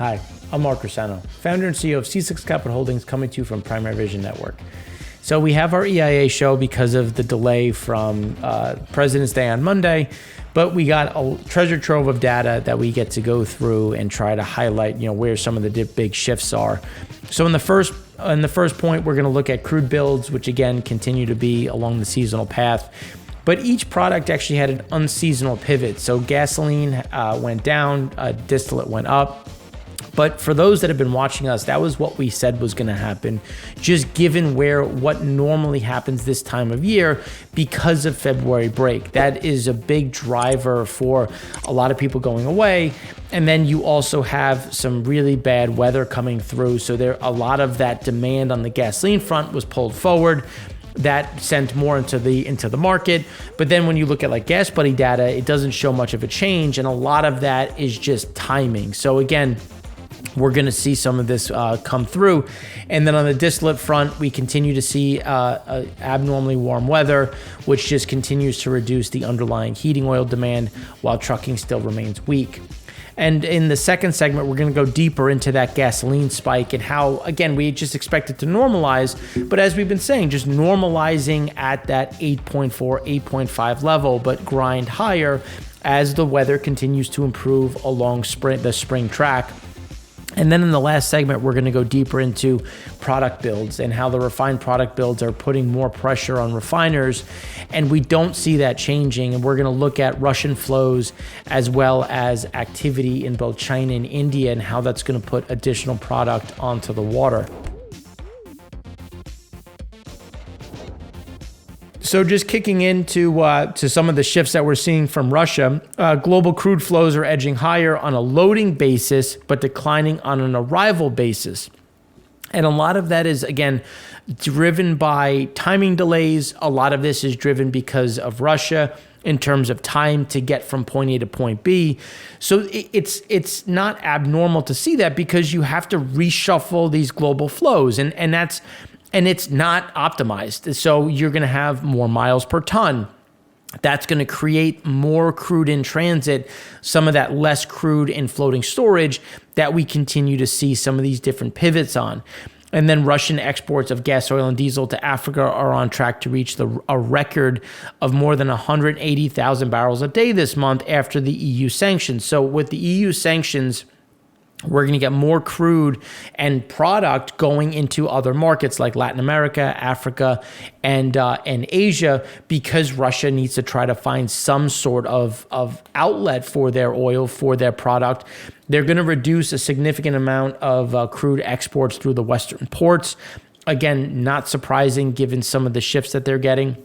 Hi, I'm Mark Rossano, founder and CEO of C6 Capital Holdings, coming to you from Primary Vision Network. So we have our EIA show because of the delay from President's Day on Monday, but we got a treasure trove of data that we get to go through and try to highlight, where some of the big shifts are. So in the first point, we're going to look at crude builds, which again continue to be along the seasonal path. But each product actually had an unseasonal pivot. So gasoline went down, distillate went up. But for those that have been watching us, that was what we said was going to happen, just given what normally happens this time of year because of February break. That is a big driver for a lot of people going away. And then you also have some really bad weather coming through. So a lot of that demand on the gasoline front was pulled forward. That sent more into the market. But then when you look at like gas buddy data, it doesn't show much of a change. And a lot of that is just timing. So again, we're going to see some of this come through. And then on the distillate front, we continue to see abnormally warm weather, which just continues to reduce the underlying heating oil demand while trucking still remains weak. And in the second segment, we're going to go deeper into that gasoline spike and how, again, we just expect it to normalize. But as we've been saying, just normalizing at that 8.4, 8.5 level, but grind higher as the weather continues to improve along the spring track. And then in the last segment, we're going to go deeper into product builds and how the refined product builds are putting more pressure on refiners. And we don't see that changing. And we're going to look at Russian flows as well as activity in both China and India and how that's going to put additional product onto the water. So just kicking into to some of the shifts that we're seeing from Russia, global crude flows are edging higher on a loading basis, but declining on an arrival basis. And a lot of that is, again, driven by timing delays. A lot of this is driven because of Russia in terms of time to get from point A to point B. So it's not abnormal to see that because you have to reshuffle these global flows. And it's not optimized. So you're going to have more miles per ton. That's going to create more crude in transit, some of that less crude in floating storage that we continue to see some of these different pivots on. And then Russian exports of gas, oil, and diesel to Africa are on track to reach a record of more than 180,000 barrels a day this month after the EU sanctions. So with the EU sanctions, we're going to get more crude and product going into other markets like Latin America, Africa, and Asia because Russia needs to try to find some sort of outlet for their oil, for their product. They're going to reduce a significant amount of crude exports through the Western ports. Again, not surprising given some of the shifts that they're getting.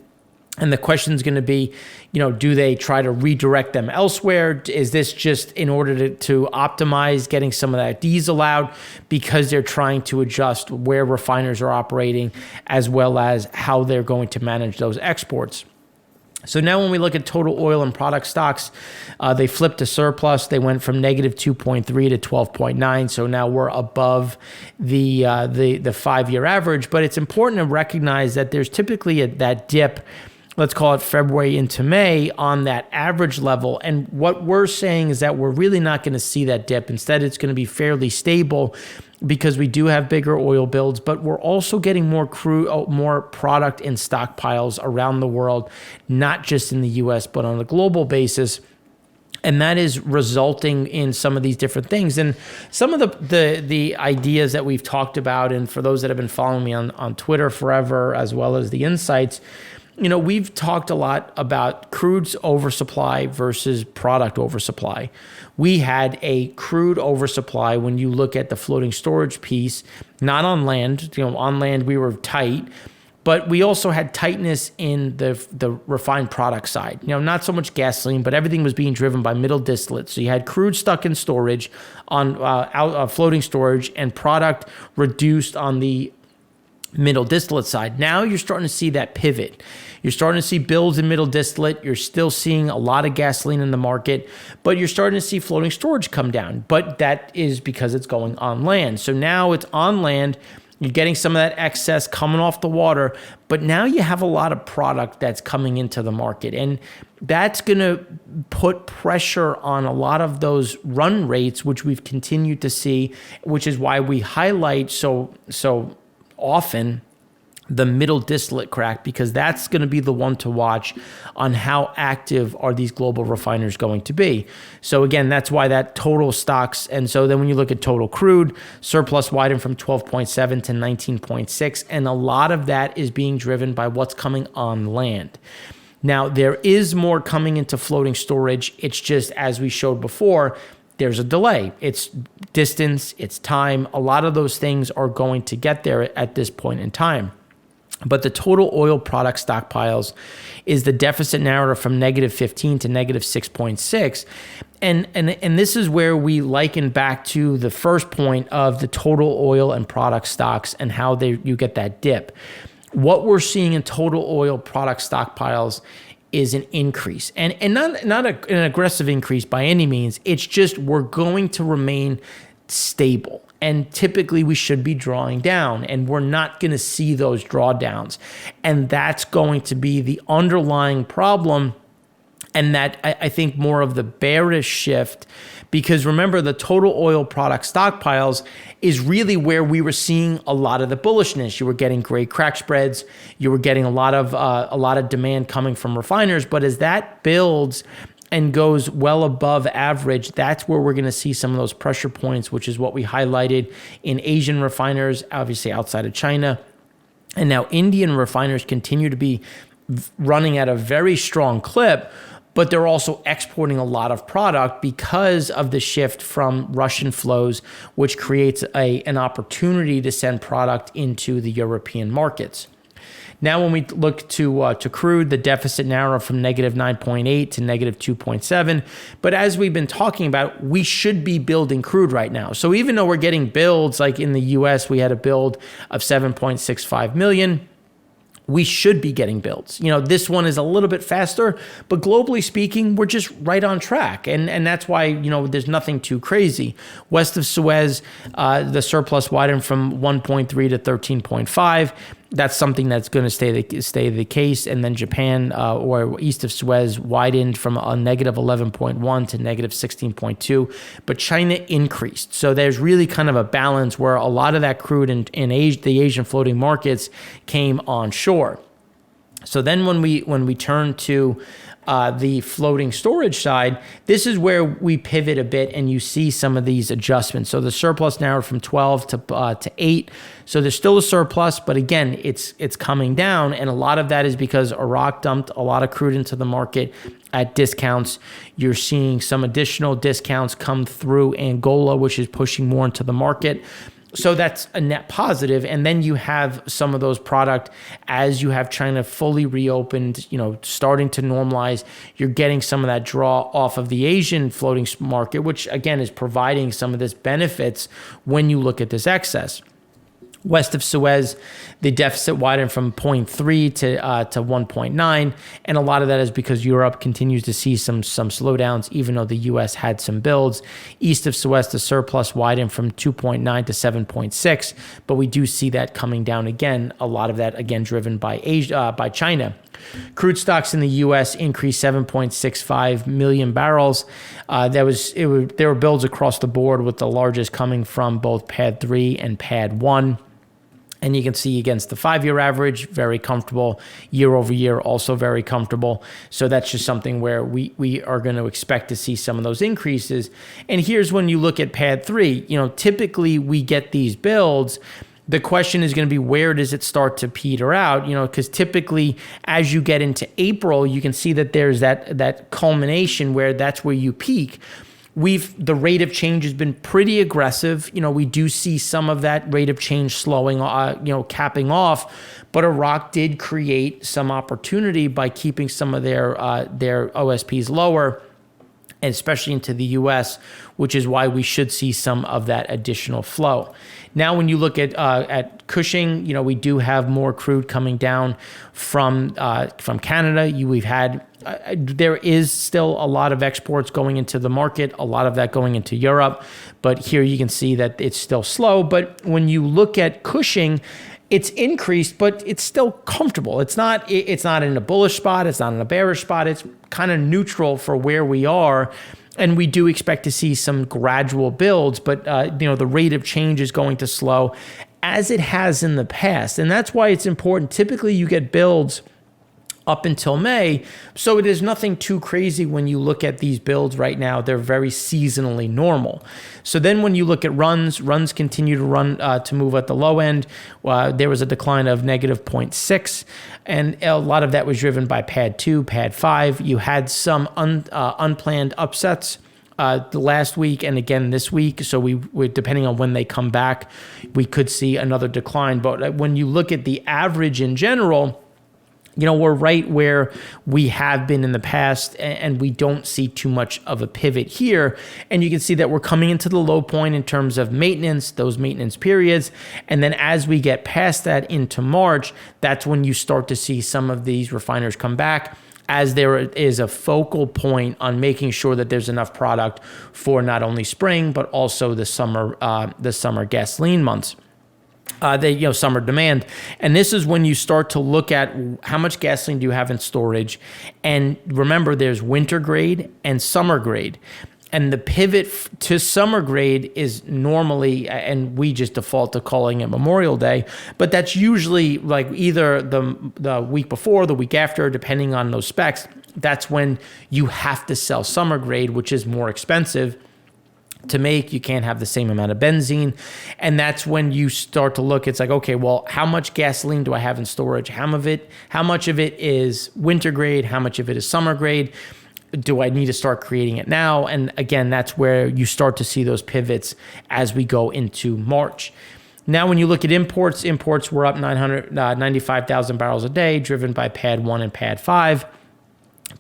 And the question is going to be, do they try to redirect them elsewhere? Is this just in order to optimize getting some of that diesel out because they're trying to adjust where refiners are operating as well as how they're going to manage those exports? So now when we look at total oil and product stocks, they flipped to surplus. They went from negative 2.3 to 12.9. So now we're above the 5-year average. But it's important to recognize that there's typically that dip, let's call it February into May, on that average level. And what we're saying is that we're really not going to see that dip. Instead, it's going to be fairly stable because we do have bigger oil builds, but we're also getting more more product in stockpiles around the world, not just in the US, but on a global basis. And that is resulting in some of these different things. And some of the ideas that we've talked about, and for those that have been following me on Twitter forever, as well as the insights, we've talked a lot about crude's oversupply versus product oversupply. We had a crude oversupply when you look at the floating storage piece, not on land. On land we were tight, but we also had tightness in the refined product side. Not so much gasoline, but everything was being driven by middle distillate. So you had crude stuck in storage on floating storage and product reduced on the middle distillate side. Now you're starting to see that pivot. You're starting to see builds in middle distillate. You're still seeing a lot of gasoline in the market, but you're starting to see floating storage come down. But that is because it's going on land. So now it's on land. You're getting some of that excess coming off the water, but now you have a lot of product that's coming into the market. And that's going to put pressure on a lot of those run rates, which we've continued to see, which is why we highlight so often the middle distillate crack, because that's going to be the one to watch on how active are these global refiners going to be. So again, that's why that total stocks. And so then when you look at total crude, surplus widened from 12.7 to 19.6. And a lot of that is being driven by what's coming on land. Now, there is more coming into floating storage. It's just, as we showed before, there's a delay. It's distance, it's time. A lot of those things are going to get there at this point in time. But the total oil product stockpiles is the deficit narrowed from negative 15 to negative 6.6. And this is where we liken back to the first point of the total oil and product stocks and how you get that dip. What we're seeing in total oil product stockpiles is an increase, and not an aggressive increase by any means. It's just we're going to remain stable. And typically we should be drawing down, and we're not going to see those drawdowns. And that's going to be the underlying problem. And that I think more of the bearish shift, because remember, the total oil product stockpiles is really where we were seeing a lot of the bullishness. You were getting great crack spreads. You were getting a lot of demand coming from refiners. But as that builds and goes well above average, that's where we're going to see some of those pressure points, which is what we highlighted in Asian refiners, obviously outside of China. And now Indian refiners continue to be running at a very strong clip, but they're also exporting a lot of product because of the shift from Russian flows, which creates an opportunity to send product into the European markets. Now, when we look to crude, the deficit narrowed from negative 9.8 to negative 2.7. But as we've been talking about, we should be building crude right now. So even though we're getting builds, like in the US, we had a build of 7.65 million. We should be getting builds. This one is a little bit faster, but globally speaking, we're just right on track. And that's why, there's nothing too crazy. West of Suez, the surplus widened from 1.3 to 13.5. That's something that's going to stay the case. And then Japan, or east of Suez, widened from a negative 11.1 to negative 16.2. But China increased. So there's really kind of a balance where a lot of that crude in Asia, the Asian floating markets, came onshore. So then when we turn to the floating storage side, this is where we pivot a bit and you see some of these adjustments. So the surplus narrowed from 12 to 8. So there's still a surplus, but again, it's coming down. And a lot of that is because Iraq dumped a lot of crude into the market at discounts. You're seeing some additional discounts come through Angola, which is pushing more into the market. So that's a net positive. And then you have some of those product, as you have China fully reopened, starting to normalize, you're getting some of that draw off of the Asian floating market, which again is providing some of this benefits when you look at this excess. West of Suez, the deficit widened from 0.3 to 1.9, and a lot of that is because Europe continues to see some slowdowns, even though the U.S. had some builds. East of Suez, the surplus widened from 2.9 to 7.6, but we do see that coming down again. A lot of that again driven by by China. Crude stocks in the U.S. increased 7.65 million barrels. There were builds across the board, with the largest coming from both Pad 3 and Pad 1. And you can see against the 5-year average, very comfortable. Year over year, also very comfortable. So that's just something where we are going to expect to see some of those increases. And here's when you look at Pad 3, typically we get these builds. The question is going to be, where does it start to peter out? Because typically as you get into April, you can see that there's that culmination where that's where you peak. The rate of change has been pretty aggressive. We do see some of that rate of change slowing, capping off, but Iraq did create some opportunity by keeping some of their OSPs lower, and especially into the U.S., which is why we should see some of that additional flow. Now, when you look at Cushing, we do have more crude coming down from Canada. We've had there is still a lot of exports going into the market, a lot of that going into Europe. But here you can see that it's still slow. But when you look at Cushing, it's increased, but it's still comfortable. It's not in a bullish spot. It's not in a bearish spot. It's kind of neutral for where we are. And we do expect to see some gradual builds, but the rate of change is going to slow as it has in the past. And that's why it's important. Typically you get builds up until May. So it is nothing too crazy when you look at these builds right now. They're very seasonally normal. So then when you look at runs continue to run to move at the low end. There was a decline of negative 0.6, and a lot of that was driven by pad 2, pad 5. You had some unplanned upsets the last week and again this week. So we depending on when they come back, we could see another decline. But when you look at the average in general, we're right where we have been in the past, and we don't see too much of a pivot here. And you can see that we're coming into the low point in terms of maintenance, those maintenance periods. And then as we get past that into March, that's when you start to see some of these refiners come back, as there is a focal point on making sure that there's enough product for not only spring, but also the summer gasoline months. Summer demand. And this is when you start to look at how much gasoline do you have in storage. And remember, there's winter grade and summer grade. And the pivot to summer grade is normally, and we just default to calling it Memorial Day, but that's usually like either the week before, the week after, depending on those specs. That's when you have to sell summer grade, which is more expensive to make. You can't have the same amount of benzene. And that's when you start to look, it's like, okay, well, how much gasoline do I have in storage? How much of it is winter grade? How much of it is summer grade? Do I need to start creating it now? And again, that's where you start to see those pivots as we go into March. Now, when you look at imports were up 95,000 barrels a day, driven by pad 1 and pad 5.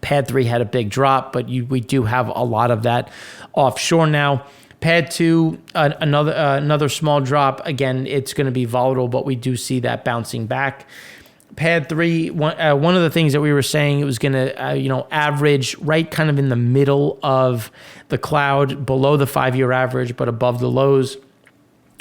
Pad 3 had a big drop, but we do have a lot of that offshore now. Pad 2, another small drop. Again, it's going to be volatile, but we do see that bouncing back. Pad 3, one of the things that we were saying, it was going to average right kind of in the middle of the cloud, below the 5-year average, but above the lows.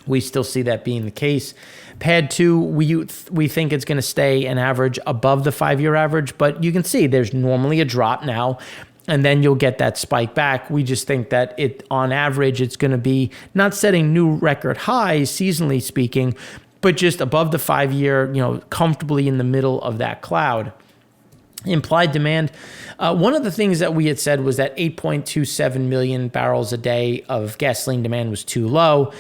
We still see that being the case. Pad 2, we think it's going to stay an average above the 5-year average, but you can see there's normally a drop now, and then you'll get that spike back. We just think that on average, it's going to be not setting new record highs, seasonally speaking, but just above the 5-year, comfortably in the middle of that cloud. Implied demand. One of the things that we had said was that 8.27 million barrels a day of gasoline demand was too low.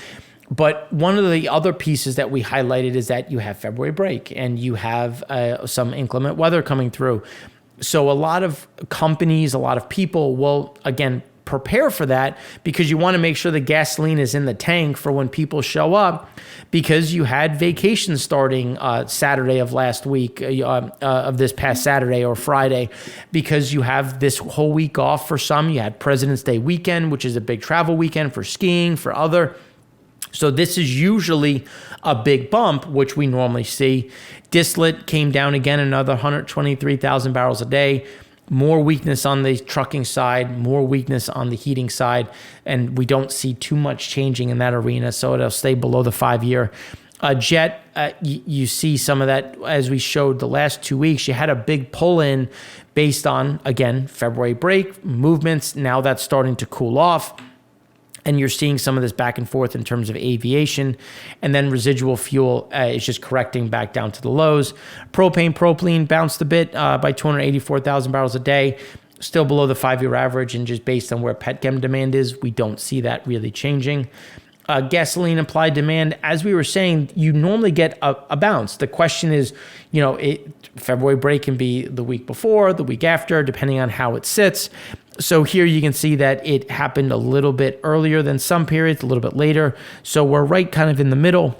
But one of the other pieces that we highlighted is that you have February break and you have some inclement weather coming through. So a lot of companies, a lot of people will, again, prepare for that, because you want to make sure the gasoline is in the tank for when people show up, because you had vacation starting Saturday of last week, of this past Saturday or Friday, because you have this whole week off for some. You had President's Day weekend, which is a big travel weekend for skiing, for other. So this is usually a big bump, which we normally see. Distillate came down again, another 123,000 barrels a day. More weakness on the trucking side, more weakness on the heating side, and we don't see too much changing in that arena, so it'll stay below the 5-year. Jet, you see some of that as we showed the last 2 weeks. You had a big pull-in based on, again, February break, movements. Now that's starting to cool off. And you're seeing some of this back and forth in terms of aviation. And then residual fuel is just correcting back down to the lows. Propylene bounced a bit by 284,000 barrels a day. Still below the 5-year average. And just based on where petchem demand is, we don't see that really changing. Gasoline implied demand, as we were saying, you normally get a bounce. The question is, February break can be the week before, the week after, depending on how it sits. So here you can see that it happened a little bit earlier than some periods, a little bit later. So we're right kind of in the middle.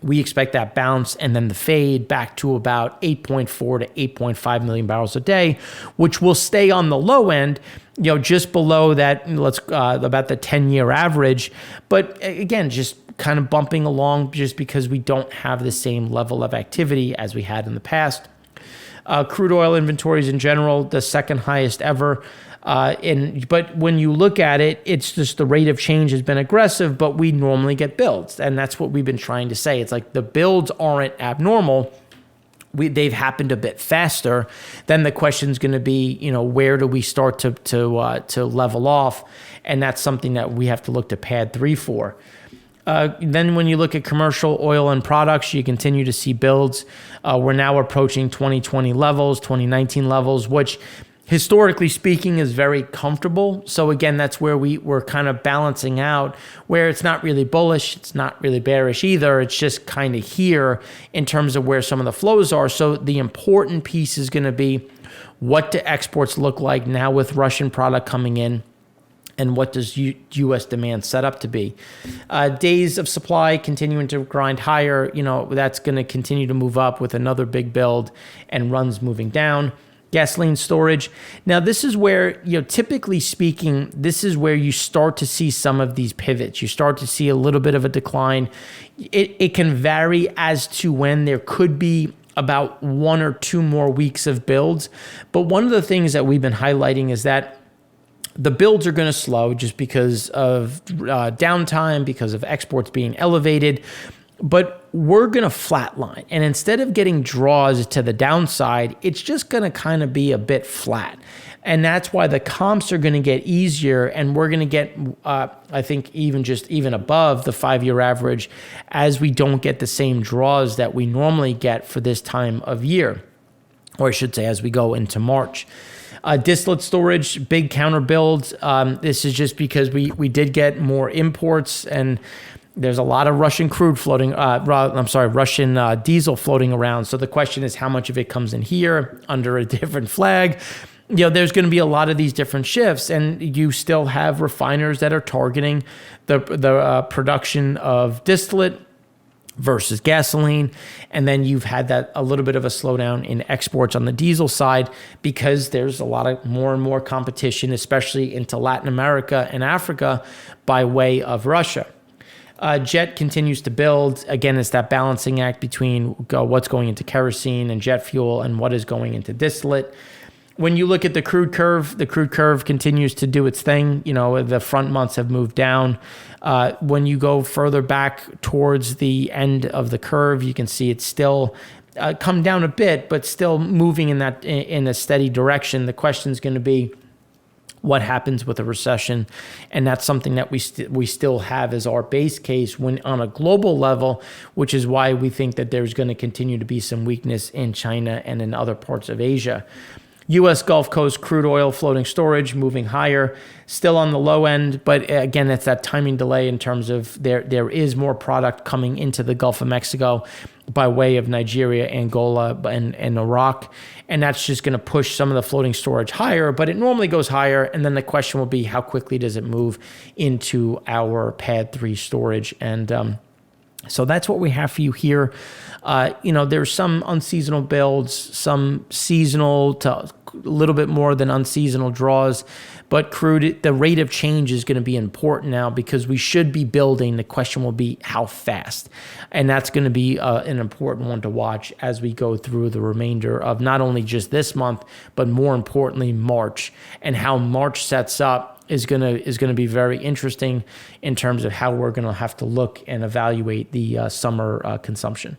We expect that bounce and then the fade back to about 8.4 to 8.5 million barrels a day, which will stay on the low end, just below that, about the 10-year average. But again, just kind of bumping along just because we don't have the same level of activity as we had in the past. Crude oil inventories in general, the second highest ever. But when you look at it, it's just the rate of change has been aggressive, but we normally get builds. And that's what we've been trying to say. It's like the builds aren't abnormal. They've happened a bit faster. Then the question is going to be, where do we start to level off? And that's something that we have to look to pad 3 for. Then when you look at commercial oil and products, you continue to see builds. We're now approaching 2020 levels, 2019 levels, which historically speaking is very comfortable. So again, that's where we're kind of balancing out, where it's not really bullish, it's not really bearish either. It's just kind of here in terms of where some of the flows are. So the important piece is going to be, what do exports look like now with Russian product coming in? And what does U.S. demand set up to be? Days of supply continuing to grind higher. That's going to continue to move up with another big build, and runs moving down. Gasoline storage. Now, this is where, typically speaking, this is where you start to see some of these pivots. You start to see a little bit of a decline. It can vary as to when. There could be about 1 or 2 more weeks of builds. But one of the things that we've been highlighting is that the builds are going to slow just because of downtime, because of exports being elevated. But we're going to flatline. And instead of getting draws to the downside, it's just going to kind of be a bit flat. And that's why the comps are going to get easier. And we're going to get, I think, even above the 5-year average, as we don't get the same draws that we normally get for this time of year. Or I should say, as we go into March. Distillate storage, big counter builds. This is just because we did get more imports, and there's a lot of Russian crude floating, Russian diesel floating around. So the question is, how much of it comes in here under a different flag? There's going to be a lot of these different shifts, and you still have refiners that are targeting the production of distillate versus gasoline. And then you've had that a little bit of a slowdown in exports on the diesel side, because there's a lot of more and more competition, especially into Latin America and Africa by way of Russia. Jet continues to build. Again, it's that balancing act between what's going into kerosene and jet fuel and what is going into distillate. When you look at the crude curve continues to do its thing. The front months have moved down. When you go further back towards the end of the curve, you can see it's still come down a bit, but still moving in a steady direction. The question is going to be, what happens with a recession? And that's something that we still have as our base case when on a global level, which is why we think that there's going to continue to be some weakness in China and in other parts of Asia. U.S. Gulf Coast crude oil floating storage moving higher, still on the low end, but again, it's that timing delay in terms of there is more product coming into the Gulf of Mexico by way of Nigeria, Angola, and Iraq, and that's just going to push some of the floating storage higher, but it normally goes higher, and then the question will be, how quickly does it move into our pad 3 storage? And so that's what we have for you here. There's some unseasonal builds, some seasonal to a little bit more than unseasonal draws, but crude, the rate of change is going to be important now, because we should be building. The question will be how fast, and that's going to be an important one to watch as we go through the remainder of not only just this month, but more importantly March, and how March sets up is going to be very interesting in terms of how we're going to have to look and evaluate the summer consumption.